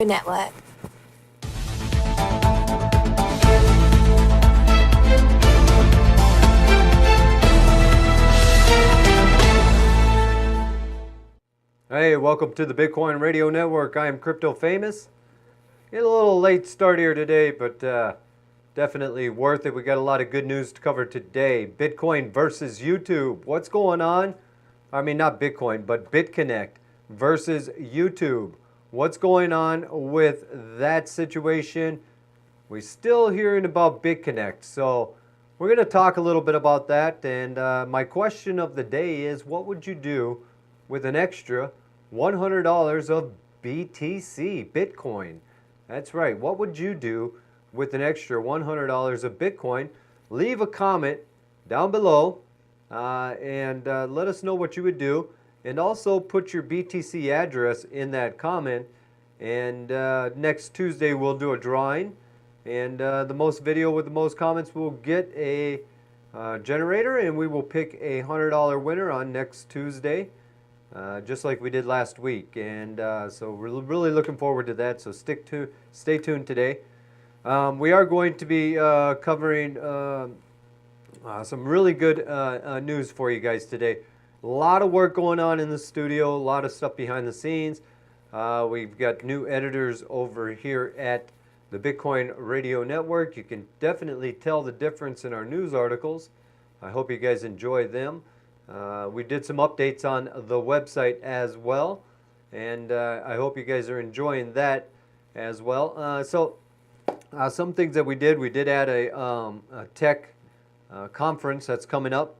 Network. Hey, welcome to the Bitcoin Radio Network. I am Crypto Famous. Get a little late start here today, but definitely worth it. We got a lot of good news to cover today. Bitcoin versus YouTube. What's going on? I mean, not Bitcoin, but BitConnect versus YouTube. What's going on with that situation? We're still hearing about BitConnect, so we're going to talk a little bit about that. And my question of the day is, what would you do with an extra $100 of BTC, Bitcoin? That's right. What would you do with an extra $100 of Bitcoin? Leave a comment down below and let us know what you would do. And also put your BTC address in that comment. And next Tuesday we'll do a drawing. And the most video with the most comments will get a generator. And we will pick a $100 winner on next Tuesday. Just like we did last week. And so we're really looking forward to that. So stay tuned today. We are going to be covering some really good news for you guys today. A lot of work going on in the studio, a lot of stuff behind the scenes. We've got new editors over here at the Bitcoin Radio Network. You can definitely tell the difference in our news articles. I hope you guys enjoy them. We did some updates on the website as well, and I hope you guys are enjoying that as well. Some things that we did add a tech conference that's coming up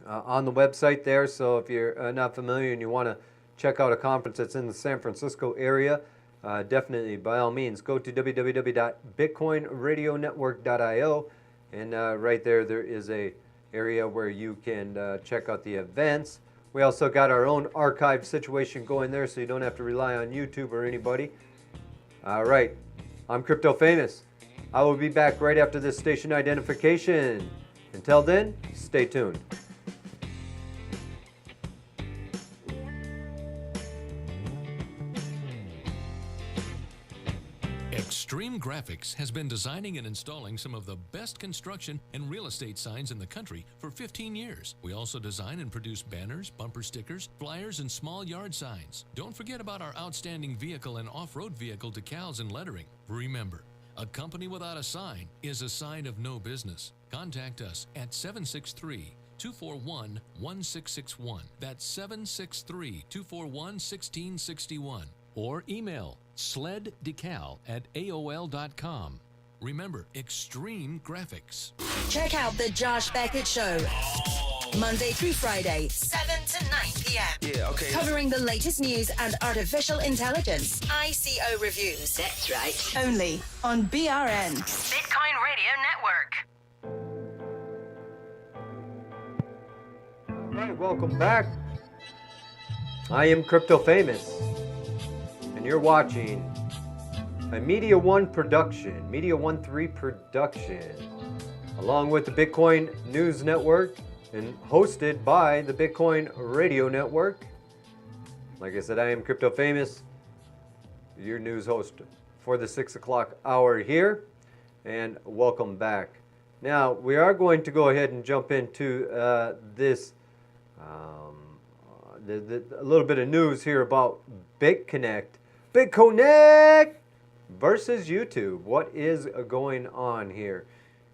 on the website there. So if you're not familiar and you want to check out a conference that's in the San Francisco area, definitely by all means go to www.bitcoinradionetwork.io, and right there is a area where you can check out the events. We also got our own archive situation going there, so you don't have to rely on YouTube or anybody. All right, I'm Crypto Famous. I will be back right after this station identification. Until then, stay tuned. Extreme Graphics has been designing and installing some of the best construction and real estate signs in the country for 15 years. We also design and produce banners, bumper stickers, flyers, and small yard signs. Don't forget about our outstanding vehicle and off-road vehicle decals and lettering. Remember, a company without a sign is a sign of no business. Contact us at 763-241-1661. That's 763-241-1661. Or email sleddecal@aol.com. Remember, Extreme Graphics. Check out the Josh Beckett Show. Monday through Friday, 7 to 9 p.m. Yeah, okay. Covering the latest news and artificial intelligence. ICO reviews. That's right. Only on BRN. Bitcoin Radio Network. All right, welcome back. I am Crypto Famous, and you're watching a Media One production, Media One 3 production, along with the Bitcoin News Network, and hosted by the Bitcoin Radio Network. Like I said, I am Crypto Famous, your news host for the 6 o'clock hour here, and welcome back. Now, we are going to go ahead and jump into this a little bit of news here about BitConnect versus YouTube. What is going on here?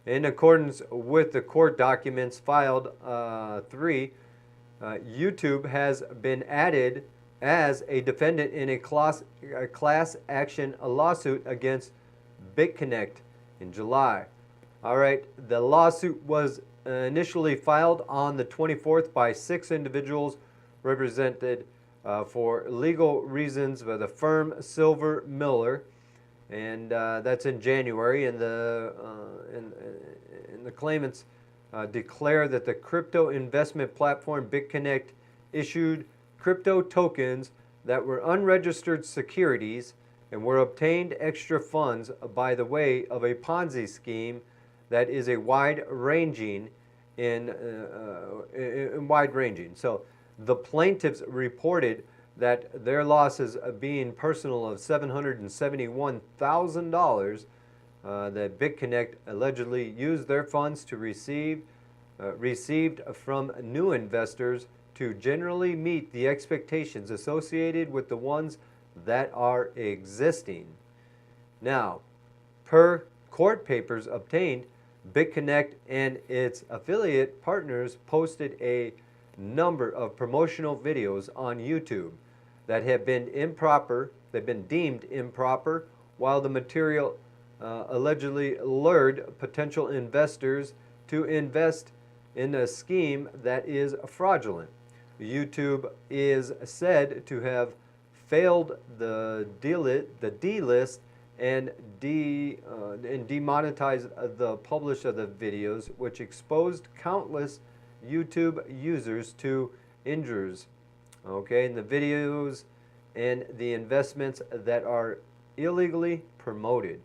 In accordance with the court documents filed 3, YouTube has been added as a defendant in a class action lawsuit against BitConnect in July. All right, the lawsuit was initially filed on the 24th by 6 individuals represented for legal reasons by the firm Silver Miller, and that's in January. And the claimants declare that the crypto investment platform BitConnect issued crypto tokens that were unregistered securities and were obtained extra funds by the way of a Ponzi scheme that is a wide-ranging. So the plaintiffs reported that their losses being personal of $771,000 that BitConnect allegedly used their funds to received from new investors to generally meet the expectations associated with the ones that are existing. Now, per court papers obtained, BitConnect and its affiliate partners posted a number of promotional videos on YouTube that have been deemed improper, while the material allegedly lured potential investors to invest in a scheme that is fraudulent. YouTube is said to have failed the delist and demonetized the publish of the videos, which exposed countless YouTube users to injuries. Okay, and the videos and the investments that are illegally promoted.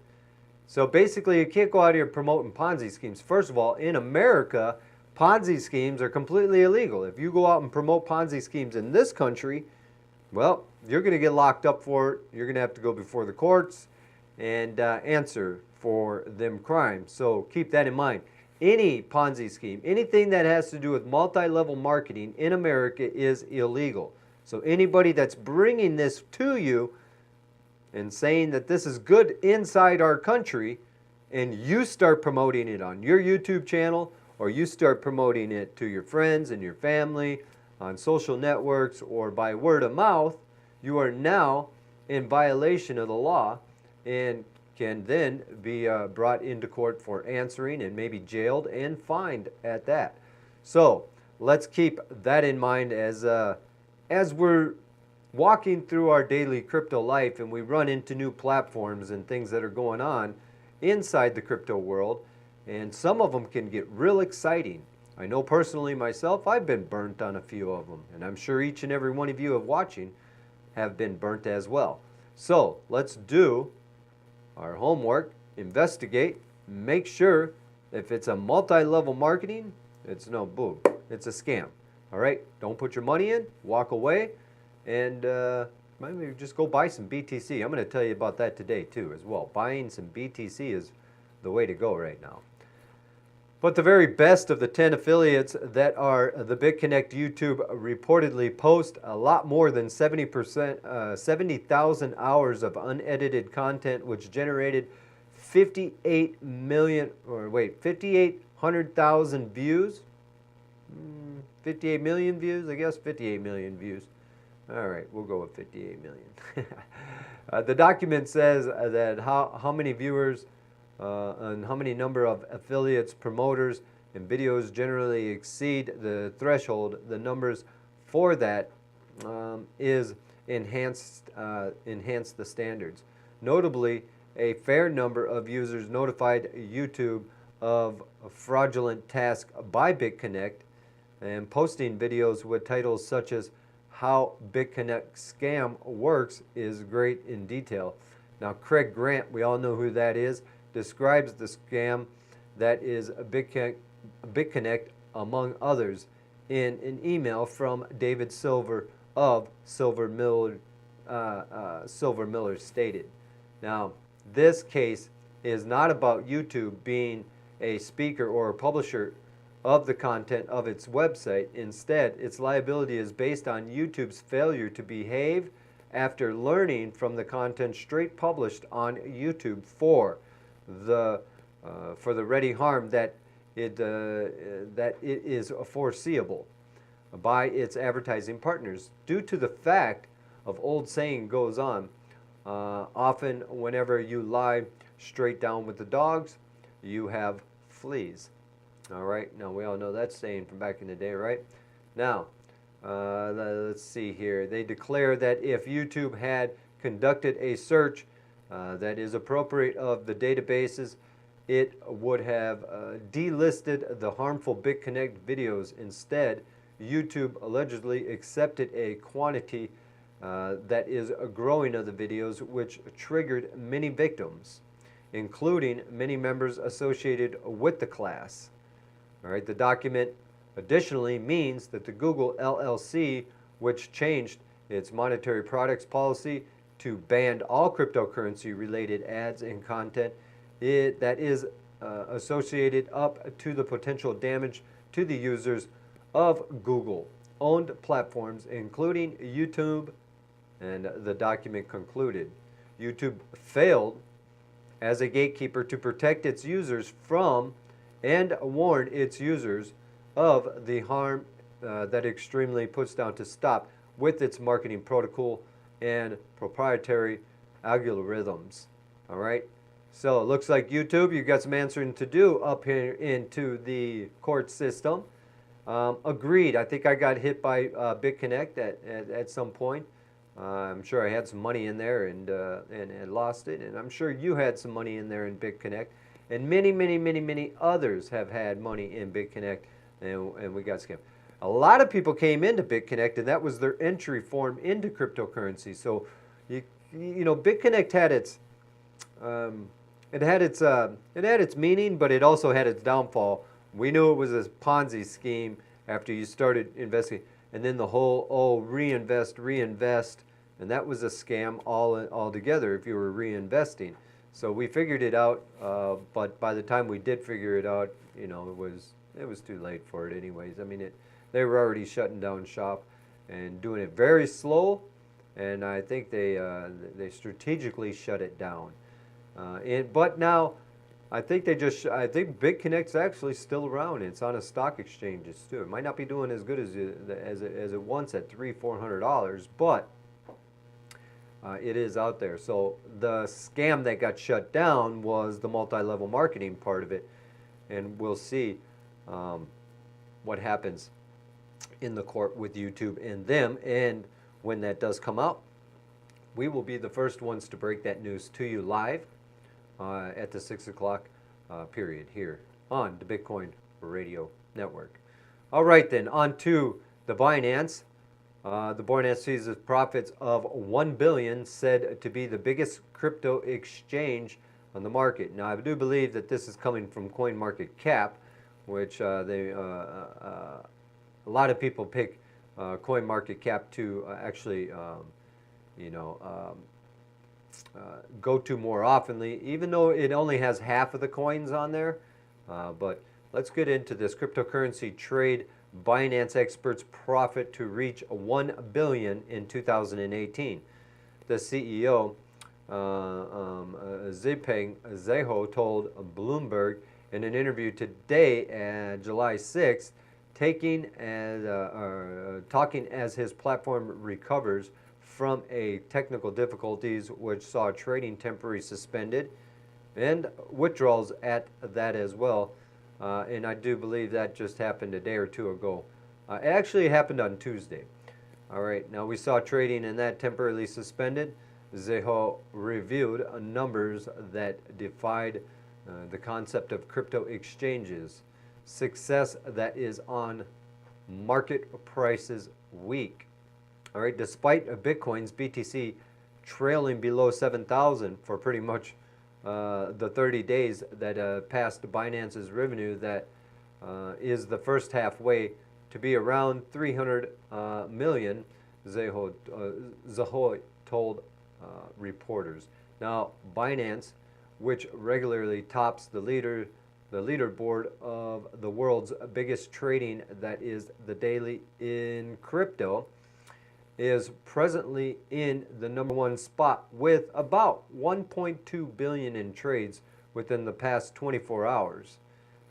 So basically, you can't go out here promoting Ponzi schemes. First of all, in America, Ponzi schemes are completely illegal. If you go out and promote Ponzi schemes in this country, well, you're going to get locked up for it. You're going to have to go before the courts and answer for them crimes. So keep that in mind. Any Ponzi scheme, anything that has to do with multi-level marketing in America is illegal. So anybody that's bringing this to you and saying that this is good inside our country, and you start promoting it on your YouTube channel, or you start promoting it to your friends and your family on social networks or by word of mouth, you are now in violation of the law and can then be brought into court for answering and maybe jailed and fined at that. So let's keep that in mind as we're walking through our daily crypto life and we run into new platforms and things that are going on inside the crypto world, and some of them can get real exciting. I know personally myself, I've been burnt on a few of them, and I'm sure each and every one of you watching have been burnt as well. So let's do our homework, investigate, make sure if it's a multi-level marketing, it's no boom, it's a scam. All right, don't put your money in, walk away, and maybe just go buy some BTC. I'm going to tell you about that today too as well. Buying some BTC is the way to go right now. But the very best of the 10 affiliates that are the BitConnect YouTube reportedly post a lot more than 70,000 hours of unedited content, which generated 5,800,000 views. 58 million views, I guess. 58 million views. All right, we'll go with 58 million. The document says that how many viewers and how many number of affiliates, promoters, and videos generally exceed the threshold. The numbers for that is enhanced the standards. Notably, a fair number of users notified YouTube of a fraudulent task by BitConnect and posting videos with titles such as "How BitConnect Scam Works is Great in Detail." Now, Craig Grant, we all know who that is, describes the scam that is BitConnect, among others, in an email from David Silver of Silver Miller stated. Now, this case is not about YouTube being a speaker or a publisher of the content of its website. Instead, its liability is based on YouTube's failure to behave after learning from the content straight published on YouTube for the ready harm that it is foreseeable by its advertising partners. Due to the fact of old saying goes on, often whenever you lie straight down with the dogs, you have fleas. All right, now we all know that saying from back in the day, right? Now, let's see here. They declare that if YouTube had conducted a search that is appropriate of the databases, it would have delisted the harmful BitConnect videos. Instead, YouTube allegedly accepted a quantity that is growing of the videos, which triggered many victims, including many members associated with the class. All right, the document additionally means that the Google LLC, which changed its monetary products policy to ban all cryptocurrency related ads and content that is associated up to the potential damage to the users of Google owned platforms, including YouTube. And the document concluded YouTube failed as a gatekeeper to protect its users from and warn its users of the harm that extremely puts down to stop with its marketing protocol and proprietary algorithms. All right. So it looks like YouTube, you've got some answering to do up here into the court system. Agreed. I think I got hit by BitConnect at some point. I'm sure I had some money in there and lost it. And I'm sure you had some money in there in BitConnect. And many others have had money in BitConnect, and we got scammed. A lot of people came into BitConnect, and that was their entry form into cryptocurrency. So, you know, BitConnect had its it had its meaning, but it also had its downfall. We knew it was a Ponzi scheme after you started investing, and then the whole reinvest, and that was a scam all together if you were reinvesting. So we figured it out, but by the time we did figure it out, you know, it was too late for it anyways. I mean, they were already shutting down shop and doing it very slow, and I think they strategically shut it down. But now, I think BitConnect's actually still around. It's on a stock exchanges too. It might not be doing as good as it once at $300-400, but it is out there. So the scam that got shut down was the multi-level marketing part of it, and we'll see what happens in the court with YouTube and them. And when that does come out, we will be the first ones to break that news to you live at the 6 o'clock period here on the Bitcoin Radio Network. All right, then, on to the Binance. The Binance sees its profits of $1 billion, said to be the biggest crypto exchange on the market. Now, I do believe that this is coming from CoinMarketCap, which a lot of people pick CoinMarketCap to actually, go to more oftenly, even though it only has half of the coins on there. But let's get into this cryptocurrency trade. Binance experts profit to reach $1 billion in 2018. The CEO, Zhipeng Zeho, told Bloomberg in an interview today, July 6th, talking as his platform recovers from a technical difficulties which saw trading temporarily suspended and withdrawals at that as well. And I do believe that just happened a day or two ago. It actually happened on Tuesday. All right, now we saw trading and that temporarily suspended. Zeho reviewed numbers that defied the concept of crypto exchanges. Success that is on market prices weak. All right, despite Bitcoin's BTC trailing below 7,000 for pretty much the 30 days that passed Binance's revenue, that is the first halfway to be around 300 million, Zeho told reporters. Now, Binance, which regularly tops the leaderboard of the world's biggest trading, that is the daily in crypto, is presently in the #1 spot with about 1.2 billion in trades within the past 24 hours.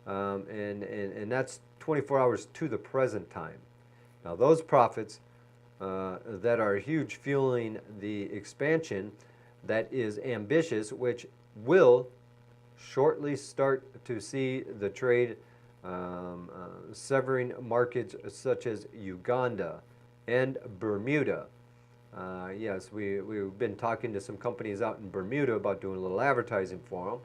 And that's 24 hours to the present time. Now those profits that are huge, fueling the expansion that is ambitious, which will shortly start to see the trade severing markets such as Uganda and Bermuda. Yes, we've been talking to some companies out in Bermuda about doing a little advertising for them,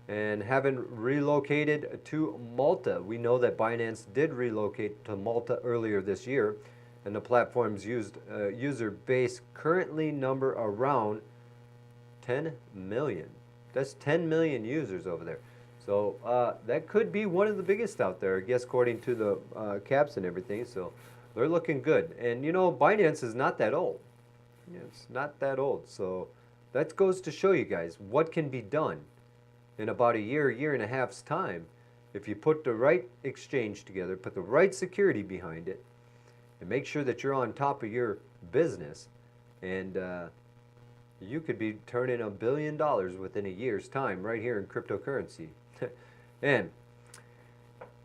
and having relocated to Malta. We know that Binance did relocate to Malta earlier this year, and the platform's user base currently number around 10 million. That's 10 million users over there. So that could be one of the biggest out there, I guess, according to the caps and everything. So they're looking good. And you know, Binance is not that old. Yeah, it's not that old. So that goes to show you guys what can be done in about a year and a half's time if you put the right exchange together, put the right security behind it, and make sure that you're on top of your business. And you could be turning $1 billion within a year's time right here in cryptocurrency. And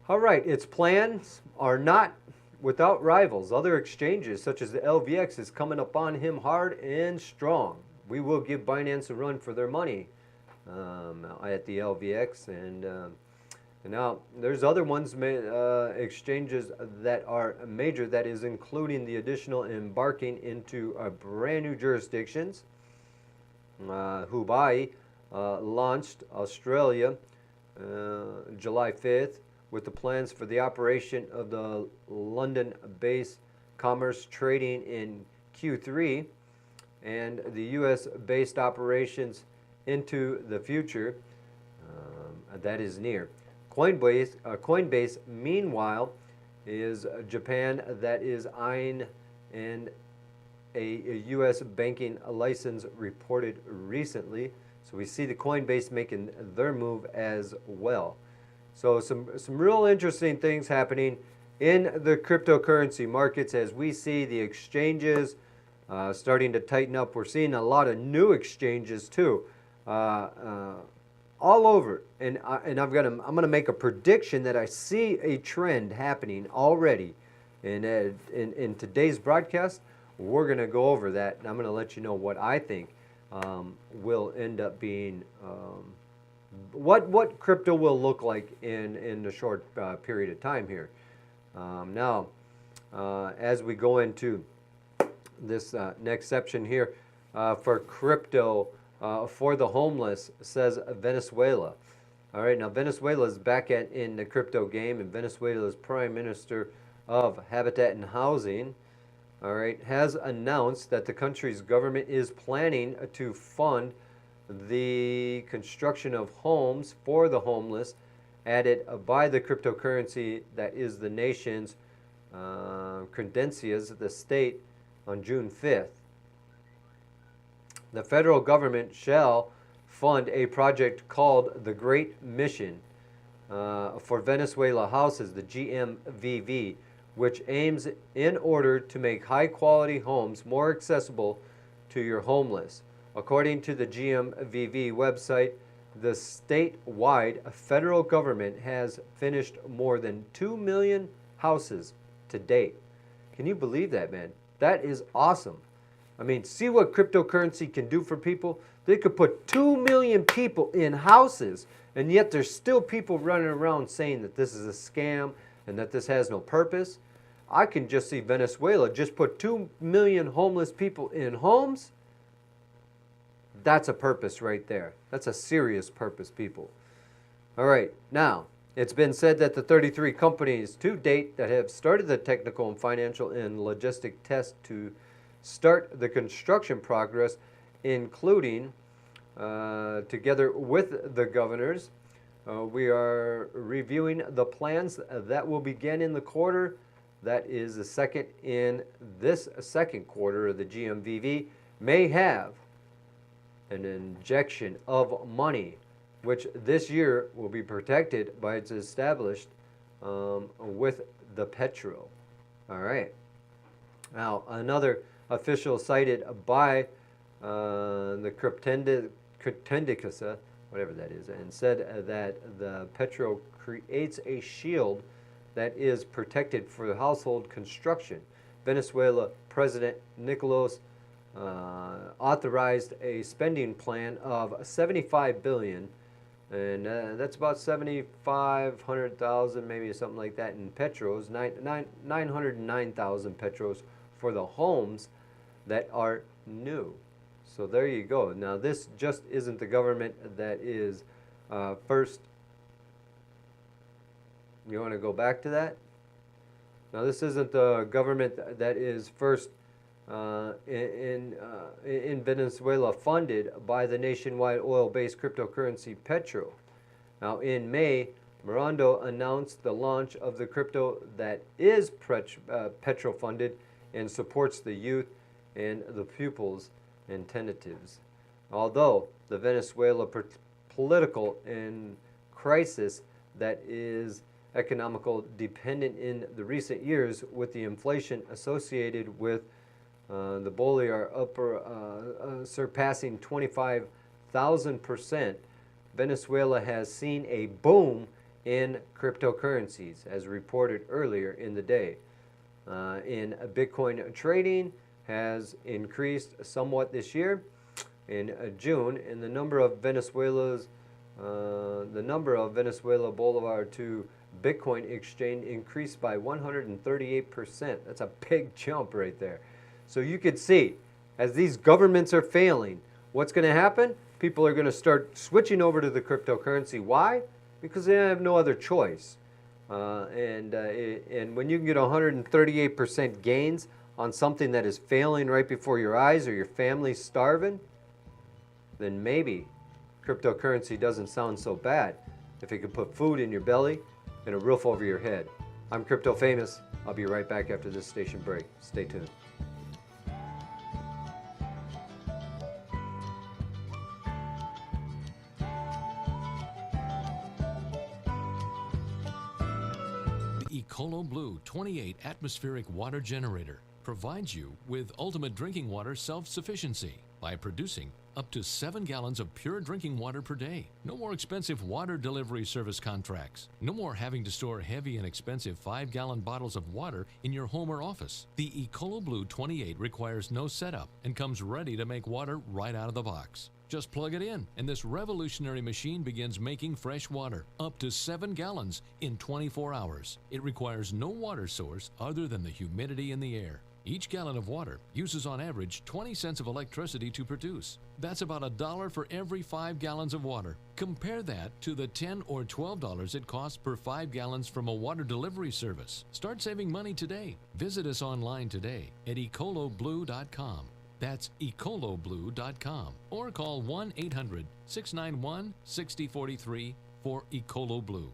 all right, its plans are not without rivals. Other exchanges, such as the LVX, is coming upon him hard and strong. We will give Binance a run for their money at the LVX, and now there's other ones, exchanges that are major. That is including the additional embarking into brand new jurisdictions. WhoBy launched Australia July 5th with the plans for the operation of the London-based commerce trading in Q3 and the US-based operations into the future that is near. Coinbase, meanwhile, is Japan that is eyeing and a U.S. banking license reported recently. So we see the Coinbase making their move as well. So some real interesting things happening in the cryptocurrency markets as we see the exchanges starting to tighten up. We're seeing a lot of new exchanges too, all over. And I'm gonna make a prediction that I see a trend happening already. And in today's broadcast, we're gonna go over that, and I'm gonna let you know what I think will end up being. What crypto will look like in the short period of time here. Now, as we go into this next section here for crypto for the homeless, says Venezuela. All right, now Venezuela is back in the crypto game, and Venezuela's Prime Minister of Habitat and Housing, all right, has announced that the country's government is planning to fund the construction of homes for the homeless added by the cryptocurrency that is the nation's credencias, the state, on June 5th. The federal government shall fund a project called the Great Mission for Venezuela Houses, the GMVV, which aims in order to make high-quality homes more accessible to your homeless. According to the GMVV website, the statewide federal government has finished more than 2 million houses to date. Can you believe that, man? That is awesome. I mean, see what cryptocurrency can do for people? They could put 2 million people in houses, and yet there's still people running around saying that this is a scam and that this has no purpose. I can just see Venezuela just put 2 million homeless people in homes. That's a purpose right there. That's a serious purpose, people. All right, now, it's been said that the 33 companies to date that have started the technical and financial and logistic tests to start the construction progress, including together with the governors, we are reviewing the plans that will begin in the quarter. That is the second in this second quarter of the GMVV, may have an injection of money, which this year will be protected by its established with the petro. All right. Now, another official cited by the Cryptendicasa, whatever that is, and said that the petro creates a shield that is protected for household construction. Venezuela President Nicolas authorized a spending plan of $75 billion, and that's about 7,500,000, maybe something like that, in petros, 909,000 petros for the homes that are new. So there you go. Now, this just isn't the government that is first. You want to go back to that? Now, this isn't the government that is first in Venezuela funded by the nationwide oil-based cryptocurrency Petro. Now, in May, Morando announced the launch of the crypto that is petro-funded and supports the youth and the pupils and tentatives. Although the Venezuela political and crisis that is economical dependent in the recent years with the inflation associated with the Bolívar surpassing 25,000%, Venezuela has seen a boom in cryptocurrencies, as reported earlier in the day. In Bitcoin trading has increased somewhat this year in June, and the number of Venezuela Bolívar to Bitcoin exchange increased by 138%. That's a big jump right there. So you could see, as these governments are failing, what's going to happen? People are going to start switching over to the cryptocurrency. Why? Because they have no other choice. And when you can get 138% gains on something that is failing right before your eyes, or your family's starving, then maybe cryptocurrency doesn't sound so bad if it can put food in your belly and a roof over your head. I'm Crypto Famous. I'll be right back after this station break. Stay tuned. The EcoLowBlue 28 atmospheric water generator provides you with ultimate drinking water self-sufficiency by producing up to 7 gallons of pure drinking water per day. No more expensive water delivery service contracts. No more having to store heavy and expensive 5-gallon bottles of water in your home or office. The EcoLowBlue 28 requires no setup and comes ready to make water right out of the box. Just plug it in, and this revolutionary machine begins making fresh water, up to 7 gallons in 24 hours. It requires no water source other than the humidity in the air. Each gallon of water uses on average 20 cents of electricity to produce. That's about $1 for every 5 gallons of water. Compare that to the $10 or $12 it costs per 5 gallons from a water delivery service. Start saving money today. Visit us online today at EcoLowBlue.com. That's EcoLowBlue.com, or call 1-800-691-6043 for EcoLowBlue.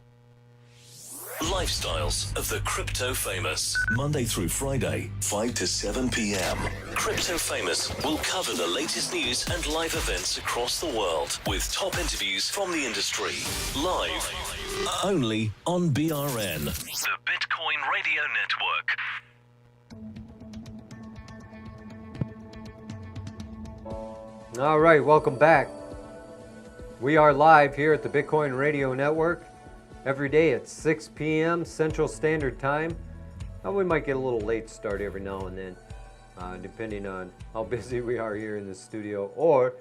Lifestyles of the Crypto Famous. Monday through Friday, 5 to 7 p.m. Crypto Famous will cover the latest news and live events across the world with top interviews from the industry. Live, only on BRN. The Bitcoin Radio Network. All right, welcome back. We are live here at the Bitcoin Radio Network every day at 6 p.m. Central Standard Time. We might get a little late start every now and then, depending on how busy we are here in the studio, or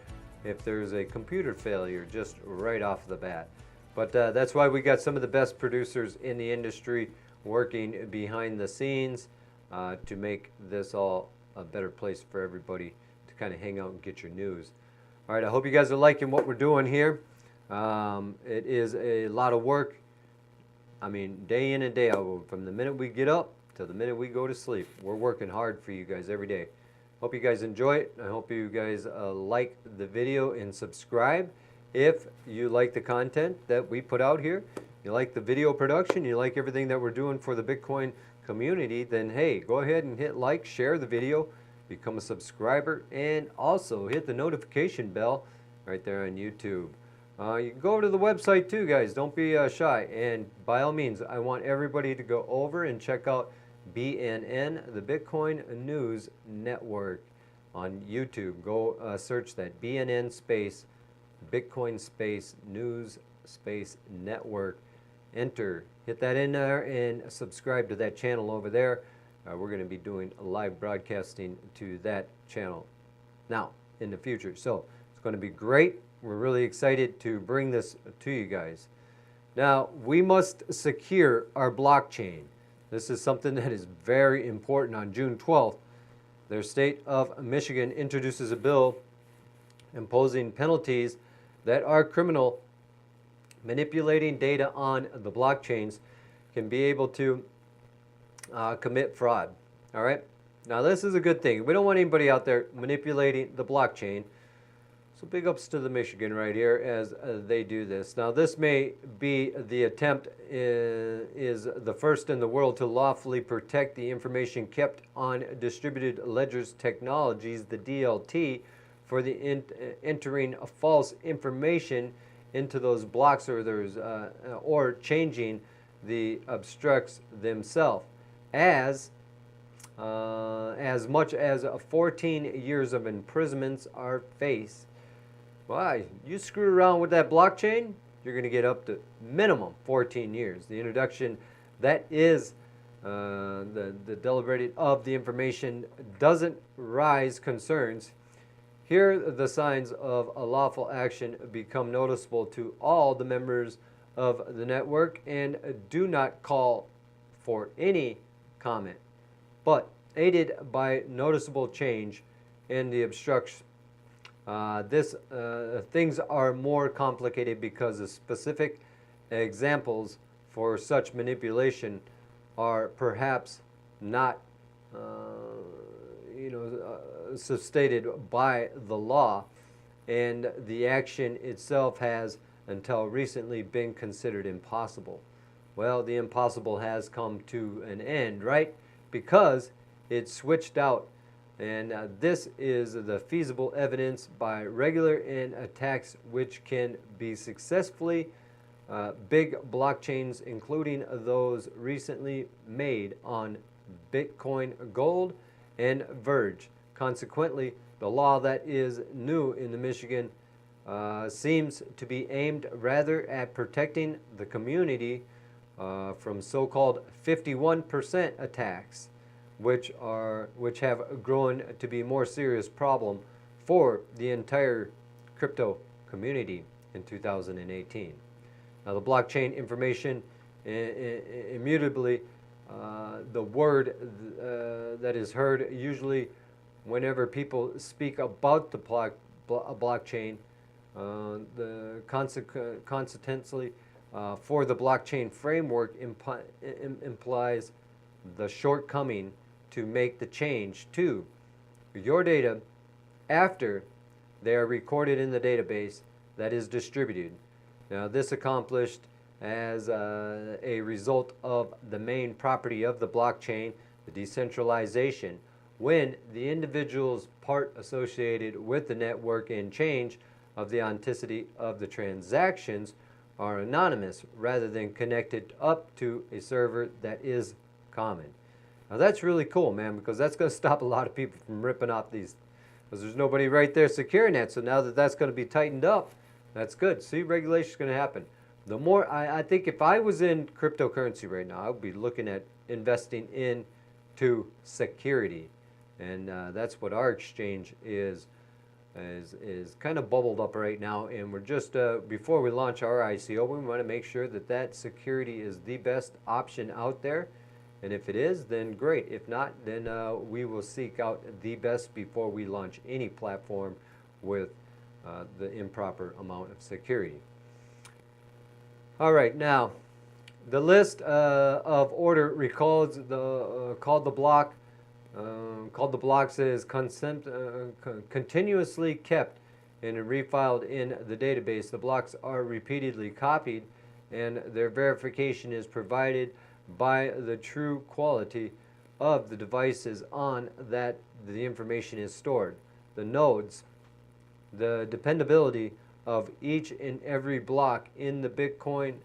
if there's a computer failure just right off the bat. But that's why we got some of the best producers in the industry working behind the scenes to make this all a better place for everybody to kind of hang out and get your news. All right, I hope you guys are liking what we're doing here. It is a lot of work. I mean, day in and day out, from the minute we get up to the minute we go to sleep. We're working hard for you guys every day. Hope you guys enjoy it. I hope you guys like the video and subscribe if you like the content that we put out here. You like the video production, you like everything that we're doing for the Bitcoin community, then hey, go ahead and hit like, share the video, become a subscriber, and also hit the notification bell right there on YouTube. You can go over to the website too, guys. Don't be shy. And by all means, I want everybody to go over and check out BNN, the Bitcoin News Network, on YouTube. Go search that BNN space, Bitcoin space, News space Network. Enter, hit that in there, and subscribe to that channel over there. We're going to be doing live broadcasting to that channel now in the future. So it's going to be great. We're really excited to bring this to you guys. Now, we must secure our blockchain. This is something that is very important. On June 12th, their state of Michigan introduces a bill imposing penalties that are criminal. Manipulating data on the blockchains can be able to commit fraud. All right? Now, this is a good thing. We don't want anybody out there manipulating the blockchain. So big ups to the Michigan right here as they do this. Now this may be the attempt is the first in the world to lawfully protect the information kept on distributed ledgers technologies, the DLT, for the entering false information into those blocks or changing the obstructs themselves. As much as 14 years of imprisonment are faced. Why? You screw around with that blockchain, you're going to get up to minimum 14 years. The introduction, that is the deliberated of the information, doesn't raise concerns. Here, the signs of a lawful action become noticeable to all the members of the network and do not call for any comment, but aided by noticeable change in the obstruction. Things are more complicated because the specific examples for such manipulation are perhaps not stated by the law, and the action itself has until recently been considered impossible. Well, the impossible has come to an end, right? Because it switched out. And this is the feasible evidence by regular and attacks which can be successfully big blockchains, including those recently made on Bitcoin Gold and Verge. Consequently, the law that is new in the Michigan seems to be aimed rather at protecting the community from so-called 51% attacks, which have grown to be a more serious problem for the entire crypto community in 2018. Now, the blockchain information immutably, the word that is heard usually whenever people speak about the blockchain, consequently for the blockchain framework implies the shortcoming to make the change to your data after they are recorded in the database that is distributed. Now, this accomplished as a result of the main property of the blockchain, the decentralization. When the individual's part associated with the network and change of the authenticity of the transactions are anonymous rather than connected up to a server that is common. Now that's really cool, man, because that's going to stop a lot of people from ripping off these, because there's nobody right there securing that. So now that that's going to be tightened up, that's good. See, regulation is going to happen. The more, I think if I was in cryptocurrency right now, I would be looking at investing into security. And that's what our exchange is kind of bubbled up right now. And we're just, before we launch our ICO, we want to make sure that that security is the best option out there. And if it is, then great. If not, then we will seek out the best before we launch any platform with the improper amount of security. All right, now the list of order recalls called the block. Called the blocks is continuously kept and refiled in the database. The blocks are repeatedly copied, and their verification is provided by the true quality of the devices on that the information is stored. The nodes, the dependability of each and every block in the Bitcoin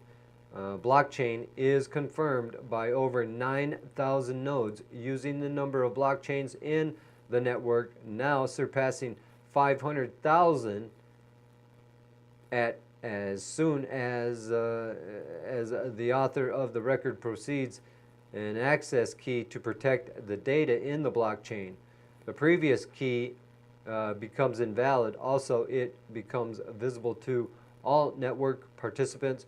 blockchain is confirmed by over 9,000 nodes using the number of blockchains in the network now surpassing 500,000 at as soon as the author of the record proceeds an access key to protect the data in the blockchain. The previous key becomes invalid. Also, it becomes visible to all network participants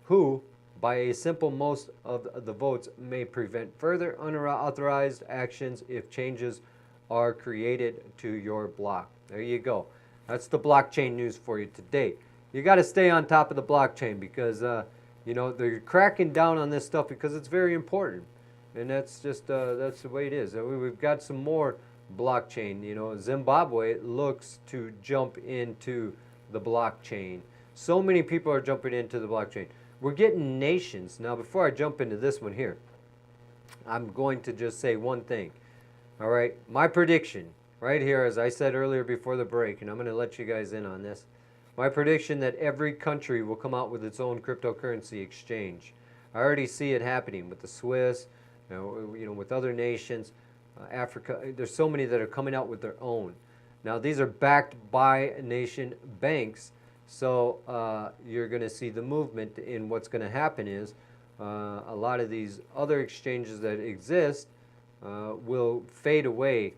who, by a simple most of the votes, may prevent further unauthorized actions if changes are created to your block. There you go. That's the blockchain news for you today. You got to stay on top of the blockchain because, you know, they're cracking down on this stuff because it's very important. And that's just, that's the way it is. We've got some more blockchain. You know, Zimbabwe looks to jump into the blockchain. So many people are jumping into the blockchain. We're getting nations. Now, before I jump into this one here, I'm going to just say one thing. All right, my prediction right here, as I said earlier before the break, and I'm going to let you guys in on this. My prediction that every country will come out with its own cryptocurrency exchange. I already see it happening with the Swiss, you know, with other nations, Africa. There's so many that are coming out with their own. Now, these are backed by nation banks, so you're going to see the movement in what's going to happen is a lot of these other exchanges that exist will fade away.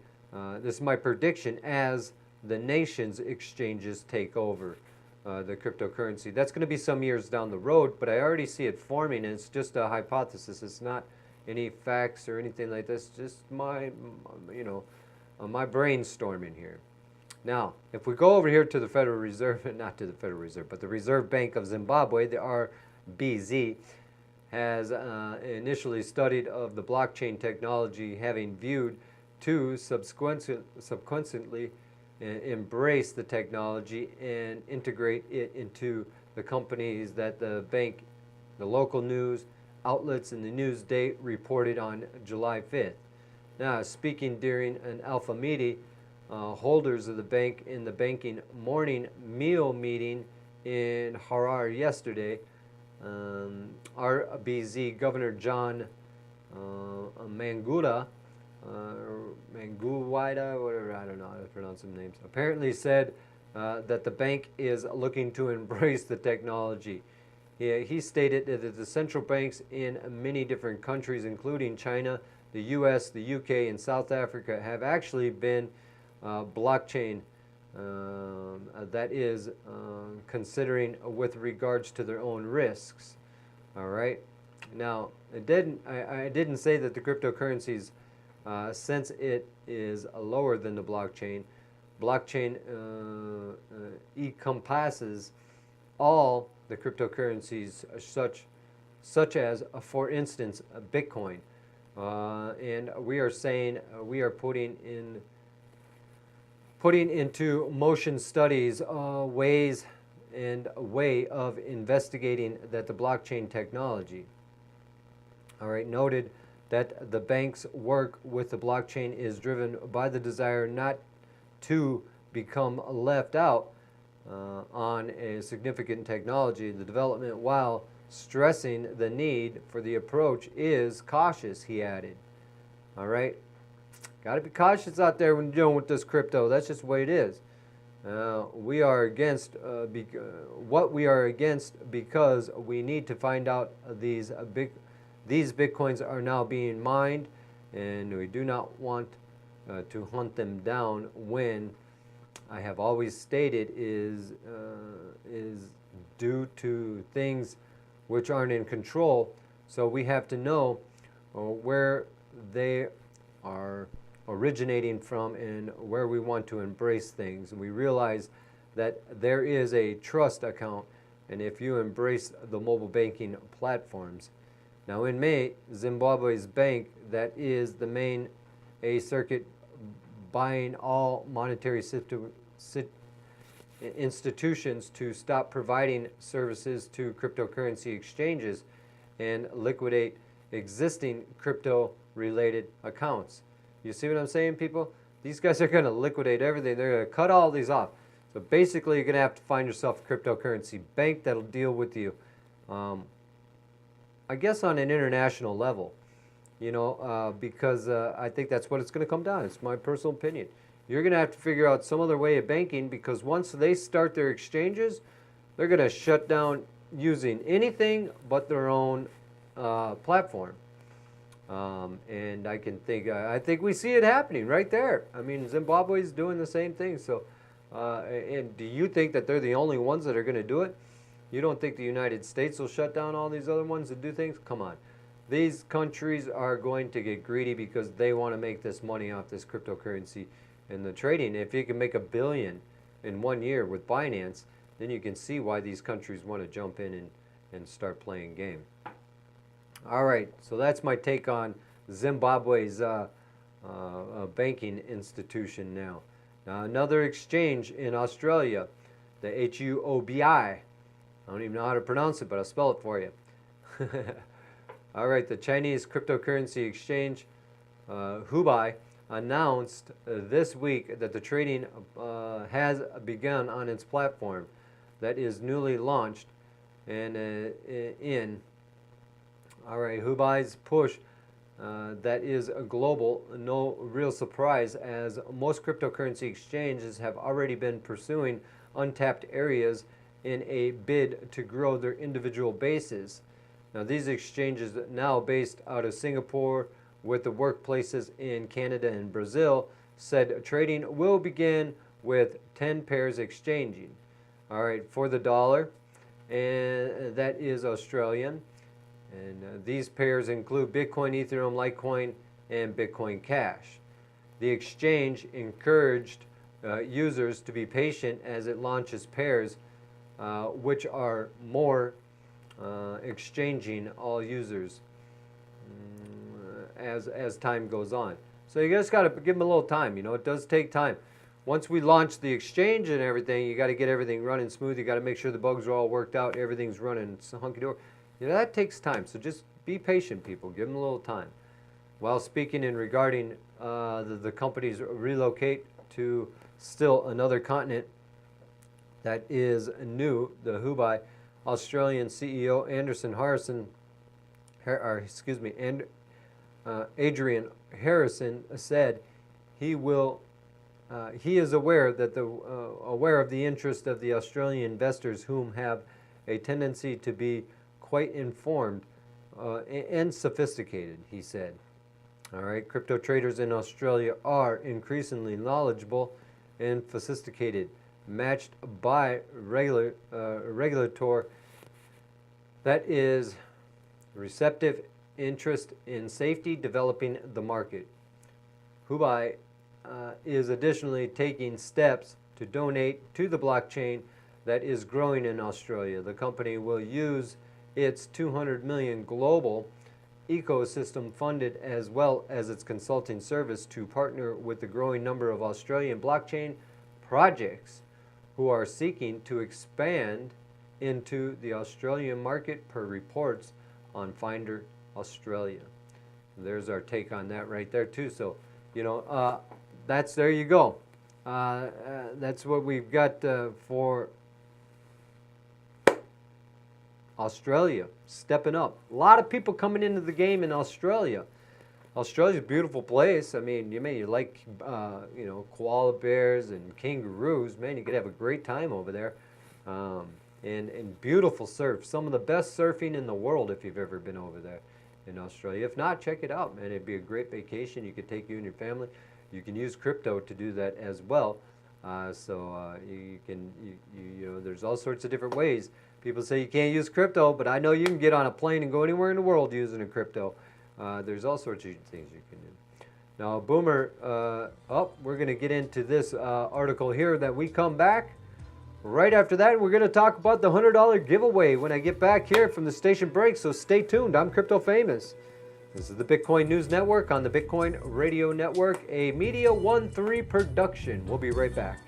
This is my prediction as the nation's exchanges take over the cryptocurrency. That's going to be some years down the road, but I already see it forming, and it's just a hypothesis. It's not any facts or anything like this. Just my, you know, my brainstorming here. Now, if we go over here to the Federal Reserve, not to the Federal Reserve, but the Reserve Bank of Zimbabwe, the RBZ, has initially studied of the blockchain technology, having viewed to subsequently embrace the technology and integrate it into the companies that the bank, the local news outlets, and the news date reported on July 5th. Now, speaking during an alpha meeting, holders of the bank in the banking morning meal meeting in Harare yesterday, RBZ Governor John Manguwida, whatever, I don't know how to pronounce some names, apparently said that the bank is looking to embrace the technology. He stated that the central banks in many different countries, including China, the US, the UK, and South Africa, have actually been blockchain that is considering with regards to their own risks. All right. Now, I didn't say that the cryptocurrencies, since it is lower than the blockchain, encompasses all the cryptocurrencies, such as, for instance, Bitcoin. And we are saying we are putting into motion studies, ways and a way of investigating that the blockchain technology. All right, noted that the bank's work with the blockchain is driven by the desire not to become left out on a significant technology. The development, while stressing the need for the approach, is cautious, he added. All right. Got to be cautious out there when you're dealing with this crypto. That's just the way it is. We are against what we are against because we need to find out these bitcoins are now being mined, and we do not want to hunt them down when I have always stated is due to things which aren't in control. So we have to know where they are originating from and where we want to embrace things. And we realize that there is a trust account, and if you embrace the mobile banking platforms. Now, in May, Zimbabwe's bank, that is the main circuit buying all monetary institutions to stop providing services to cryptocurrency exchanges and liquidate existing crypto-related accounts. You see what I'm saying, people? These guys are going to liquidate everything. They're going to cut all these off. So basically, you're going to have to find yourself a cryptocurrency bank that'll deal with you, I guess, on an international level, you know, because I think that's what it's going to come down. It's my personal opinion. You're going to have to figure out some other way of banking, because once they start their exchanges, they're going to shut down using anything but their own platform. And I think we see it happening right there. I mean, Zimbabwe's doing the same thing. So, and do you think that they're the only ones that are going to do it? You don't think the United States will shut down all these other ones that do things? Come on. These countries are going to get greedy because they want to make this money off this cryptocurrency and the trading. If you can make $1 billion in 1 year with Binance, then you can see why these countries want to jump in and start playing game. All right, so that's my take on Zimbabwe's banking institution now. Now another exchange in Australia, the HUOBI. I don't even know how to pronounce it, but I'll spell it for you. All right, the Chinese cryptocurrency exchange, WhoBy, announced this week that the trading has begun on its platform that is newly launched. And WhoBy's push that is a global, no real surprise, as most cryptocurrency exchanges have already been pursuing untapped areas in a bid to grow their individual bases. Now these exchanges, now based out of Singapore with the workplaces in Canada and Brazil, said trading will begin with 10 pairs exchanging. All right, for the dollar, and that is Australian. And these pairs include Bitcoin, Ethereum, Litecoin, and Bitcoin Cash. The exchange encouraged users to be patient as it launches pairs, which are more exchanging all users as time goes on. So you just got to give them a little time. You know, it does take time. Once we launch the exchange and everything, you got to get everything running smooth. You got to make sure the bugs are all worked out, everything's running hunky-dory. You know, that takes time, so just be patient, people. Give them a little time. While speaking in regarding the companies relocate to still another continent that is new, the WhoBy, Australian CEO Adrian Harrison said he is aware of the interest of the Australian investors, whom have a tendency to be quite informed and sophisticated, he said. All right, crypto traders in Australia are increasingly knowledgeable and sophisticated, matched by regulator that is receptive interest in safety, developing the market. WhoBy is additionally taking steps to donate to the blockchain that is growing in Australia. The company will use its $200 million global ecosystem funded, as well as its consulting service, to partner with the growing number of Australian blockchain projects who are seeking to expand into the Australian market, per reports on Finder Australia. There's our take on that right there too. So, you know, there you go. That's what we've got for Australia, stepping up. A lot of people coming into the game in Australia. Australia's a beautiful place. I mean, you like, you know, koala bears and kangaroos. Man, you could have a great time over there. And beautiful surf. Some of the best surfing in the world if you've ever been over there in Australia. If not, check it out, man. It'd be a great vacation. You could take you and your family. You can use crypto to do that as well. You know, there's all sorts of different ways. People say you can't use crypto, but I know you can get on a plane and go anywhere in the world using a crypto. There's all sorts of things you can do. Now, Boomer, we're going to get into this article here that we come back. Right after that, we're going to talk about the $100 giveaway when I get back here from the station break, so stay tuned. I'm Crypto Famous. This is the Bitcoin News Network on the Bitcoin Radio Network, a Media 1-3 production. We'll be right back.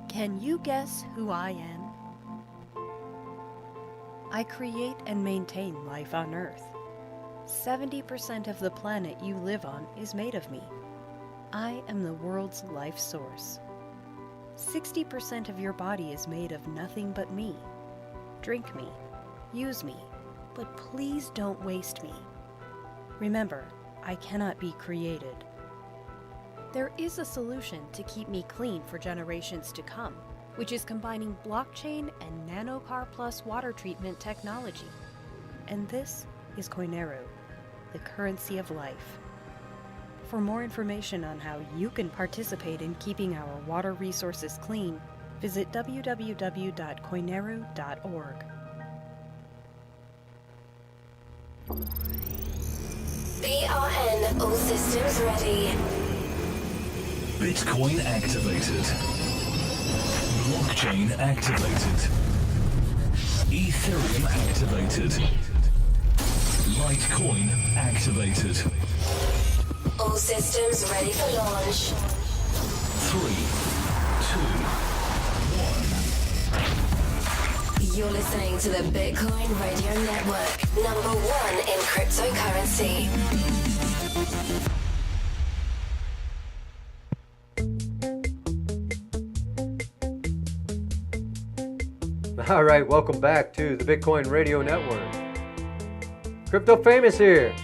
Can you guess who I am? I create and maintain life on Earth. 70% of the planet you live on is made of me. I am the world's life source. 60% of your body is made of nothing but me. Drink me, use me, but please don't waste me. Remember, I cannot be created. There is a solution to keep me clean for generations to come, which is combining blockchain and nanocar plus water treatment technology. And this is Coinero, the currency of life. For more information on how you can participate in keeping our water resources clean, visit www.coinero.org. BRN, all systems ready. Bitcoin activated. Blockchain activated. Ethereum activated. Litecoin activated. All systems ready for launch. 3, 2, 1. You're listening to the Bitcoin Radio Network, #1 in cryptocurrency. All right, welcome back to the Bitcoin Radio Network. Crypto Famous here.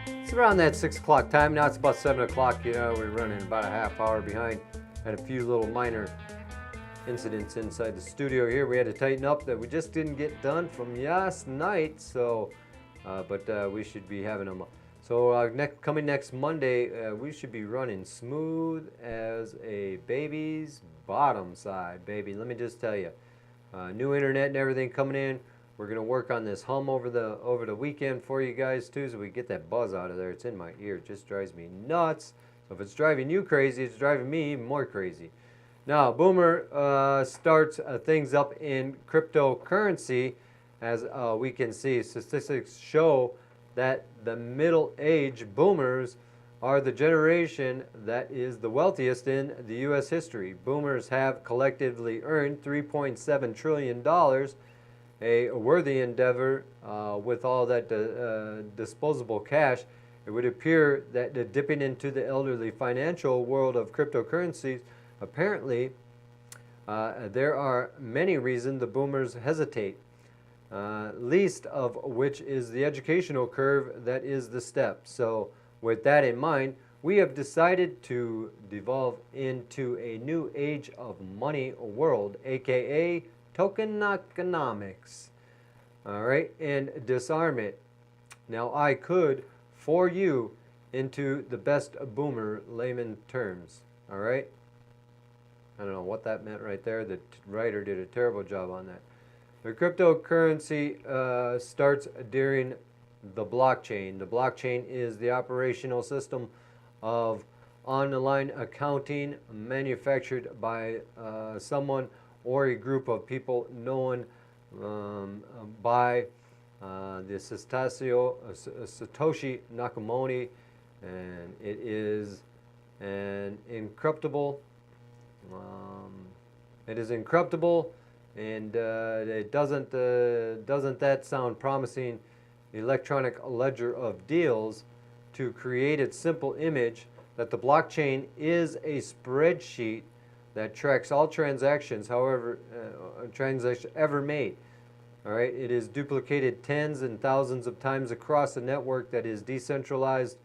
It's around that 6 o'clock time. Now it's about 7 o'clock. You know, we're running about a half hour behind. Had a few little minor incidents inside the studio here. We had to tighten up that we just didn't get done from last night. So, but we should be having them. So coming next Monday, we should be running smooth as a baby's bottom side, baby. Let me just tell you. New internet and everything coming in. We're gonna work on this hum over the weekend for you guys too, so we get that buzz out of there. It's in my ear. It just drives me nuts. So if it's driving you crazy, it's driving me even more crazy. Now, Boomer starts things up in cryptocurrency, as we can see. Statistics show that the middle-aged boomers are the generation that is the wealthiest in the U.S. history. Boomers have collectively earned $3.7 trillion, a worthy endeavor with all that disposable cash. It would appear that dipping into the elderly financial world of cryptocurrencies, apparently there are many reasons the boomers hesitate, least of which is the educational curve that is the step. So with that in mind, we have decided to devolve into a new age of money world, aka tokenomics. All right, and disarm it. Now I could, for you, into the best boomer layman terms. All right. I don't know what that meant right there. The writer did a terrible job on that. The cryptocurrency starts during the blockchain. The blockchain is the operational system of online accounting manufactured by someone or a group of people known by the Satoshi Nakamoto, and it is an encryptable. It is encryptable, and it doesn't that sound promising? Electronic ledger of deals to create its simple image that the blockchain is a spreadsheet that tracks all transactions, however, transaction ever made. All right, it is duplicated tens and thousands of times across a network that is decentralized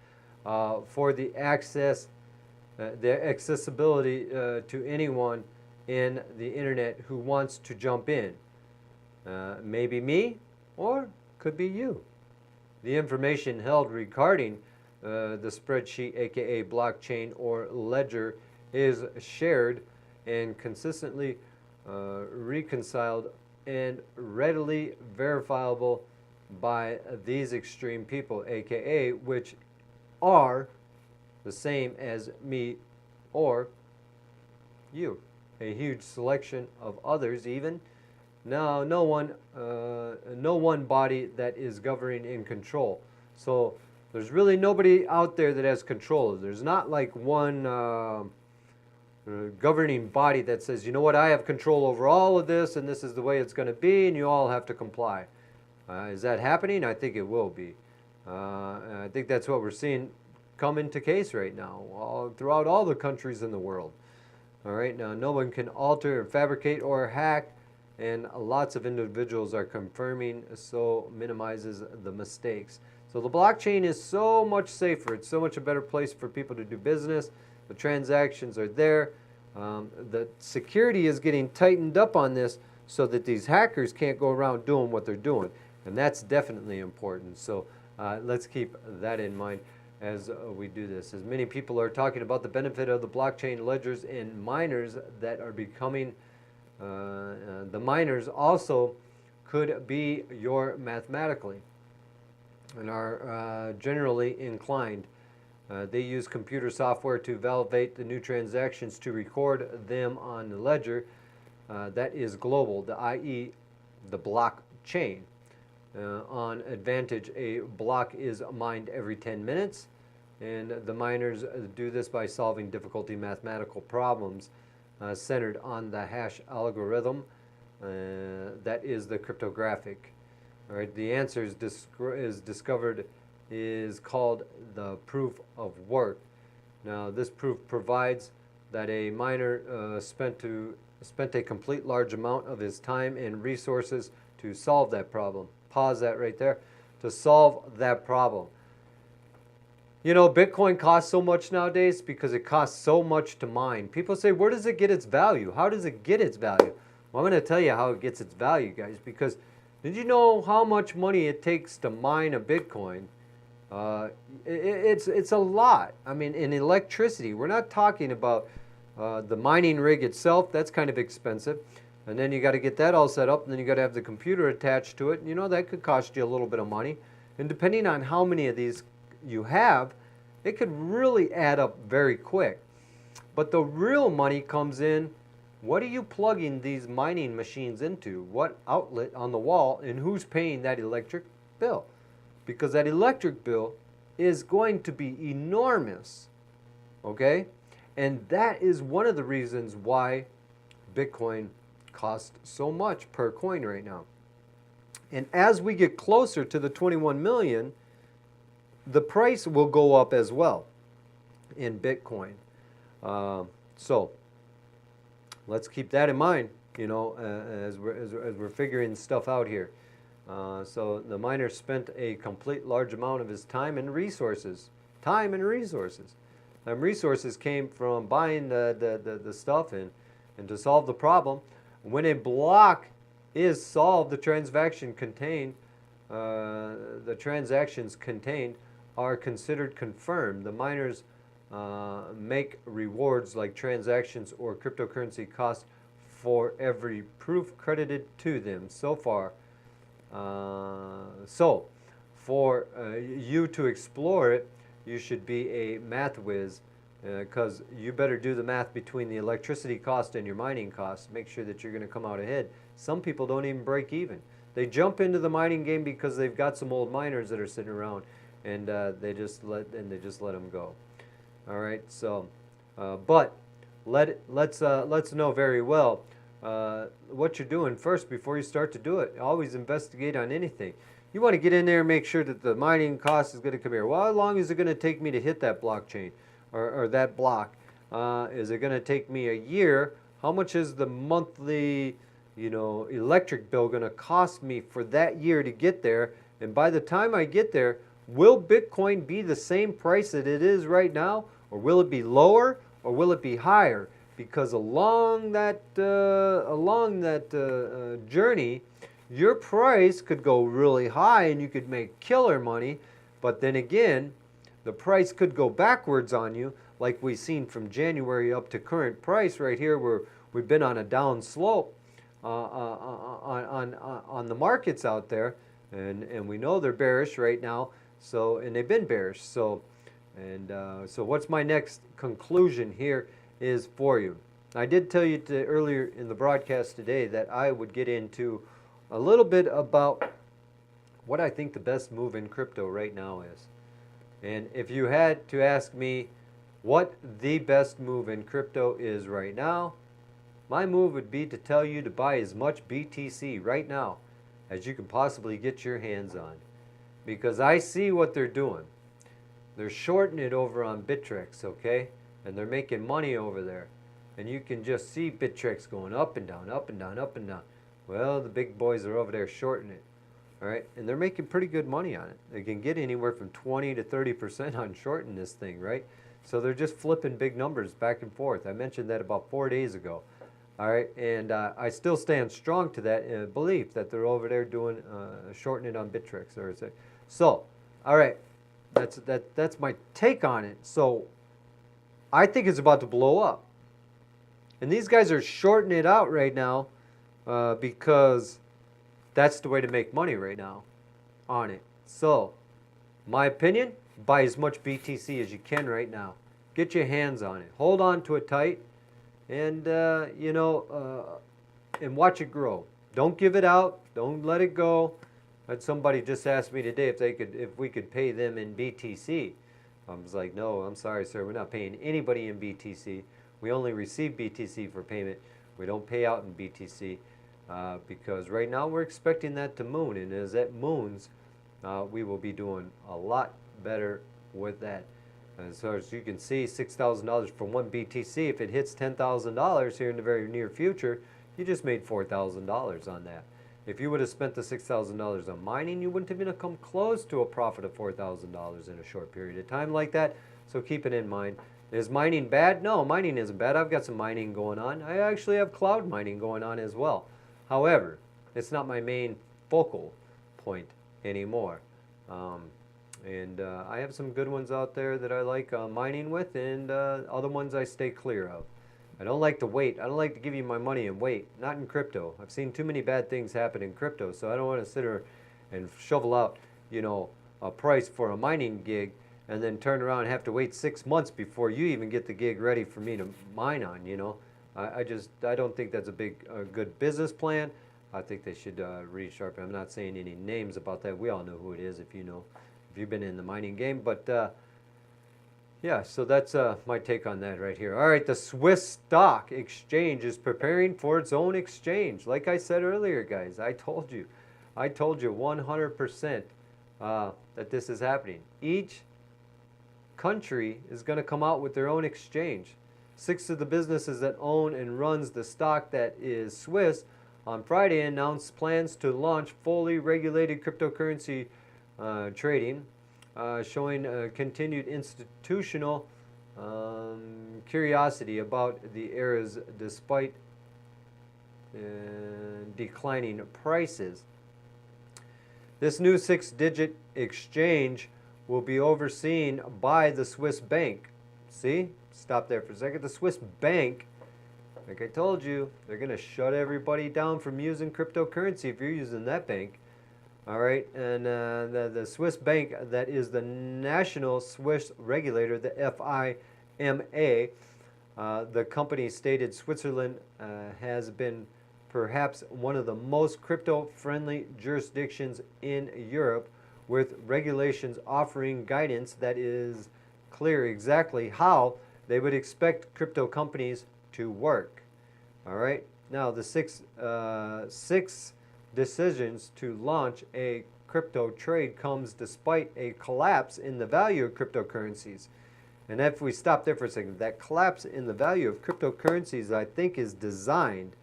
for the accessibility to anyone in the internet who wants to jump in. Maybe me, or could be you. The information held regarding the spreadsheet, aka blockchain or ledger, is shared and consistently reconciled and readily verifiable by these extreme people, aka which are the same as me or you. A huge selection of others even. Now, no one body that is governing in control. So there's really nobody out there that has control. There's not like one governing body that says, you know what, I have control over all of this, and this is the way it's going to be, and you all have to comply. Is that happening? I think it will be. I think that's what we're seeing come into case right now, throughout all the countries in the world. All right, now no one can alter, fabricate, or hack, and lots of individuals are confirming, so minimizes the mistakes. So the blockchain is so much safer. It's so much a better place for people to do business. The transactions are there. The security is getting tightened up on this so that these hackers can't go around doing what they're doing. And that's definitely important. So let's keep that in mind as we do this. As many people are talking about the benefit of the blockchain ledgers and miners that are becoming, the miners also could be your mathematically and are generally inclined. They use computer software to validate the new transactions to record them on the ledger that is global, i.e. the blockchain. On Advantage, a block is mined every 10 minutes, and the miners do this by solving difficulty mathematical problems centered on the hash algorithm that is the cryptographic. All right, the answer is discovered is called the proof of work. Now, this proof provides that a miner spent a complete large amount of his time and resources to solve that problem. Pause that right there. To solve that problem. You know, Bitcoin costs so much nowadays because it costs so much to mine. People say, where does it get its value? How does it get its value? Well, I'm going to tell you how it gets its value, guys, because did you know how much money it takes to mine a Bitcoin? It's a lot. I mean, in electricity, we're not talking about the mining rig itself. That's kind of expensive. And then you got to get that all set up, and then you got to have the computer attached to it. You know, that could cost you a little bit of money. And depending on how many of these you have, it could really add up very quick. But the real money comes in, what are you plugging these mining machines into? What outlet on the wall, and who's paying that electric bill? Because that electric bill is going to be enormous, okay? And that is one of the reasons why Bitcoin costs so much per coin right now. And as we get closer to the 21 million, the price will go up as well in Bitcoin. So let's keep that in mind, you know, as we're figuring stuff out here. So the miner spent a complete large amount of his time and resources. Resources came from buying the stuff and to solve the problem. When a block is solved, the transactions contained are considered confirmed. The miners make rewards like transactions or cryptocurrency cost for every proof credited to them so far. So for you to explore it, you should be a math whiz, because you better do the math between the electricity cost and your mining cost. Make sure that you're going to come out ahead. Some people don't even break even. They jump into the mining game because they've got some old miners that are sitting around, and they just let them go. All right. So, but let's know very well what you're doing first before you start to do it. Always investigate on anything. You want to get in there and make sure that the mining cost is going to come here. Well, how long is it going to take me to hit that blockchain or that block? Is it going to take me a year? How much is the monthly, you know, electric bill going to cost me for that year to get there? And by the time I get there, will Bitcoin be the same price that it is right now, or will it be lower, or will it be higher? Because along that journey, your price could go really high and you could make killer money, but then again, the price could go backwards on you, like we've seen from January up to current price right here, where we've been on a down slope on the markets out there, and we know they're bearish right now. So, and they've been bearish. So, so what's my next conclusion here is for you. I did tell you earlier in the broadcast today that I would get into a little bit about what I think the best move in crypto right now is. And if you had to ask me what the best move in crypto is right now, my move would be to tell you to buy as much BTC right now as you can possibly get your hands on. Because I see what they're doing. They're shorting it over on Bittrex, okay? And they're making money over there. And you can just see Bittrex going up and down, up and down, up and down. Well, the big boys are over there shorting it. All right? And they're making pretty good money on it. They can get anywhere from 20 to 30% on shorting this thing, right? So they're just flipping big numbers back and forth. I mentioned that about 4 days ago. All right, and I still stand strong to that belief that they're over there doing shorting it on Bittrex. So, all right, that's my take on it. So, I think it's about to blow up, and these guys are shorting it out right now because that's the way to make money right now on it. So, my opinion: buy as much BTC as you can right now. Get your hands on it. Hold on to it tight. And and watch it grow. Don't give it out. Don't let it go. Had somebody just asked me today if we could pay them in BTC. I was like, no, I'm sorry, sir. We're not paying anybody in BTC. We only receive BTC for payment. We don't pay out in BTC because right now we're expecting that to moon, and as that moons, we will be doing a lot better with that. And so as you can see, $6,000 for one BTC. If it hits $10,000 here in the very near future, you just made $4,000 on that. If you would have spent the $6,000 on mining, you wouldn't have even come close to a profit of $4,000 in a short period of time like that. So keep it in mind. Is mining bad? No, mining isn't bad. I've got some mining going on. I actually have cloud mining going on as well. However, it's not my main focal point anymore. And I have some good ones out there that I like mining with, and other ones I stay clear of. I don't like to wait. I don't like to give you my money and wait. Not in crypto. I've seen too many bad things happen in crypto, so I don't want to sit here and shovel out, a price for a mining gig and then turn around and have to wait 6 months before you even get the gig ready for me to mine on, I don't think that's a good business plan. I think they should resharpen. I'm not saying any names about that. We all know who it is if you've been in the mining game, but yeah, so that's my take on that right here. All right, the Swiss Stock Exchange is preparing for its own exchange. Like I said earlier, guys, I told you 100% that this is happening. Each country is going to come out with their own exchange. 6 of the businesses that own and runs the stock that is Swiss on Friday announced plans to launch fully regulated cryptocurrency trading, showing continued institutional curiosity about the areas despite declining prices. This new 6-digit exchange will be overseen by the Swiss bank. See? Stop there for a second. The Swiss bank, like I told you, they're going to shut everybody down from using cryptocurrency if you're using that bank. All right, and the Swiss bank, that is the national Swiss regulator, the FIMA, the company stated Switzerland has been perhaps one of the most crypto-friendly jurisdictions in Europe, with regulations offering guidance that is clear exactly how they would expect crypto companies to work. All right, now the six decisions to launch a crypto trade comes despite a collapse in the value of cryptocurrencies. And if we stop there for a second, that collapse in the value of cryptocurrencies, I think, is designed.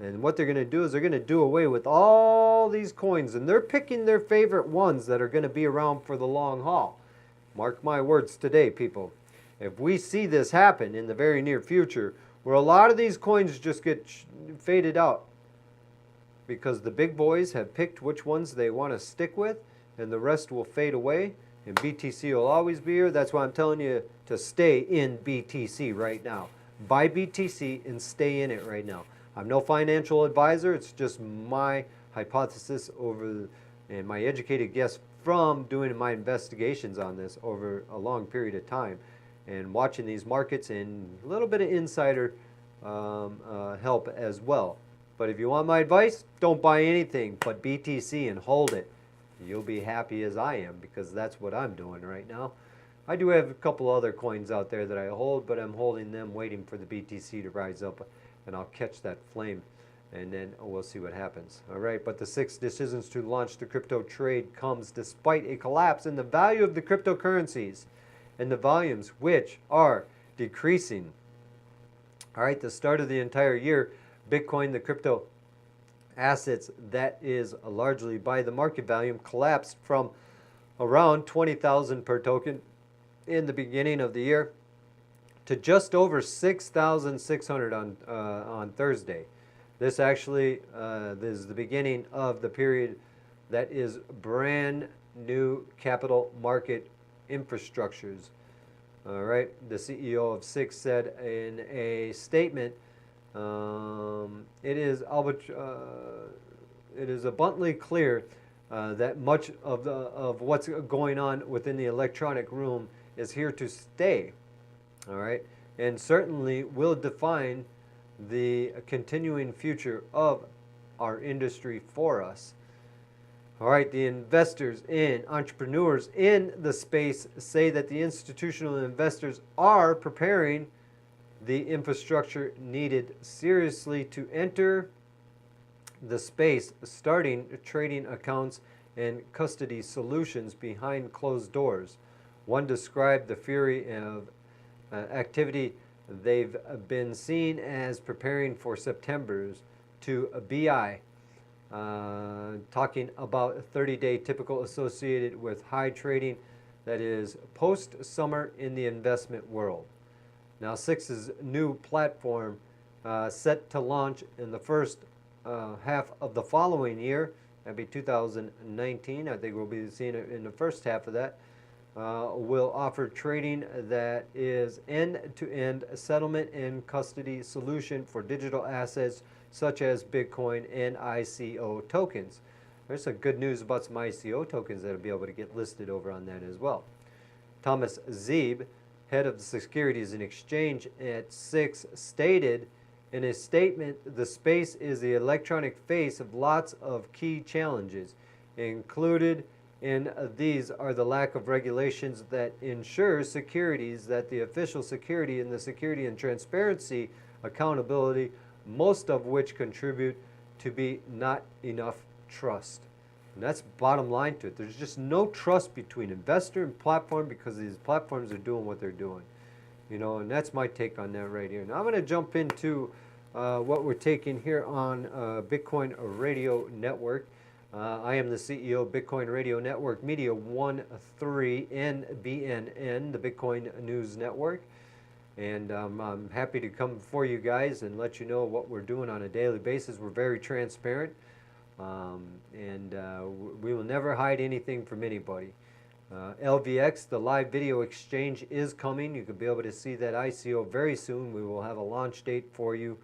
And what they're going to do is they're going to do away with all these coins, and they're picking their favorite ones that are going to be around for the long haul. Mark my words today, people. If we see this happen in the very near future, where a lot of these coins just get faded out, because the big boys have picked which ones they want to stick with, and the rest will fade away, and BTC will always be here. That's why I'm telling you to stay in BTC right now. Buy BTC and stay in it right now. I'm no financial advisor. It's just my hypothesis and my educated guess from doing my investigations on this over a long period of time and watching these markets, and a little bit of insider help as well. But if you want my advice, don't buy anything but BTC and hold it. You'll be happy as I am, because that's what I'm doing right now. I do have a couple other coins out there that I hold, but I'm holding them waiting for the BTC to rise up, and I'll catch that flame, and then we'll see what happens. All right, but the 6 decisions to launch the crypto trade comes despite a collapse in the value of the cryptocurrencies and the volumes, which are decreasing. All right, the start of the entire year, Bitcoin, the crypto assets that is largely by the market volume, collapsed from around 20,000 per token in the beginning of the year to just over 6,600 on Thursday. This actually this is the beginning of the period that is brand new capital market infrastructures. All right, the CEO of SIX said in a statement, it is abundantly clear that much of what's going on within the electronic room is here to stay. All right, and certainly will define the continuing future of our industry for us. All right, the investors and entrepreneurs in the space say that the institutional investors are preparing the infrastructure needed seriously to enter the space, starting trading accounts and custody solutions behind closed doors. One described the fury of activity they've been seen as preparing for September's to BI, talking about a 30-day typical associated with high trading that is post-summer in the investment world. Now, SIX's new platform set to launch in the first half of the following year. That'd be 2019. I think we'll be seeing it in the first half of that. Will offer trading that is end-to-end settlement and custody solution for digital assets such as Bitcoin and ICO tokens. There's some good news about some ICO tokens that will be able to get listed over on that as well. Thomas Zeeb, head of the Securities and Exchange at SIX, stated in a statement, the space is the electronic face of lots of key challenges. Included in these are the lack of regulations that ensure securities, that the official security and the security and transparency accountability, most of which contribute to be not enough trust. And that's bottom line to it. There's just no trust between investor and platform because these platforms are doing what they're doing. You know, and that's my take on that right here. Now I'm going to jump into what we're taking here on Bitcoin Radio Network. I am the CEO of Bitcoin Radio Network Media 13 and BNN, the Bitcoin News Network. And I'm happy to come before you guys and let you know what we're doing on a daily basis. We're very transparent, and we will never hide anything from anybody. LVX, the live video exchange, is coming. You could be able to see that ICO very soon. We will have a launch date for you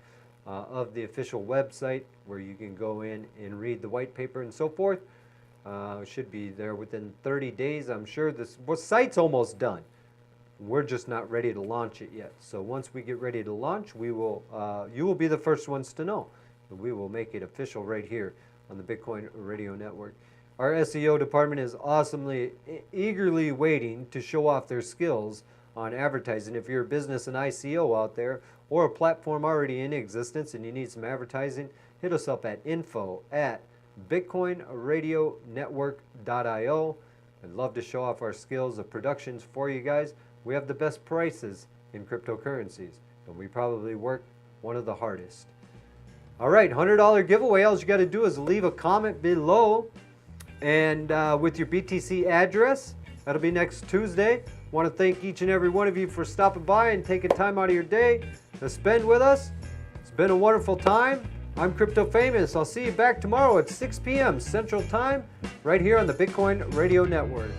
of the official website where you can go in and read the white paper and so forth. Should be there within 30 days. I'm sure this site's almost done. We're just not ready to launch it yet. So once we get ready to launch, we will. You will be the first ones to know. We will make it official right here on the Bitcoin Radio Network. Our SEO department is awesomely, eagerly waiting to show off their skills on advertising. If you're a business and ICO out there or a platform already in existence and you need some advertising, hit us up at info@bitcoinradionetwork.io. I'd love to show off our skills of productions for you guys. We have the best prices in cryptocurrencies, and we probably work one of the hardest. All right, $100 giveaway. All you got to do is leave a comment below and with your BTC address. That'll be next Tuesday. Want to thank each and every one of you for stopping by and taking time out of your day to spend with us. It's been a wonderful time. I'm Crypto Famous. I'll see you back tomorrow at 6 p.m. Central Time right here on the Bitcoin Radio Network.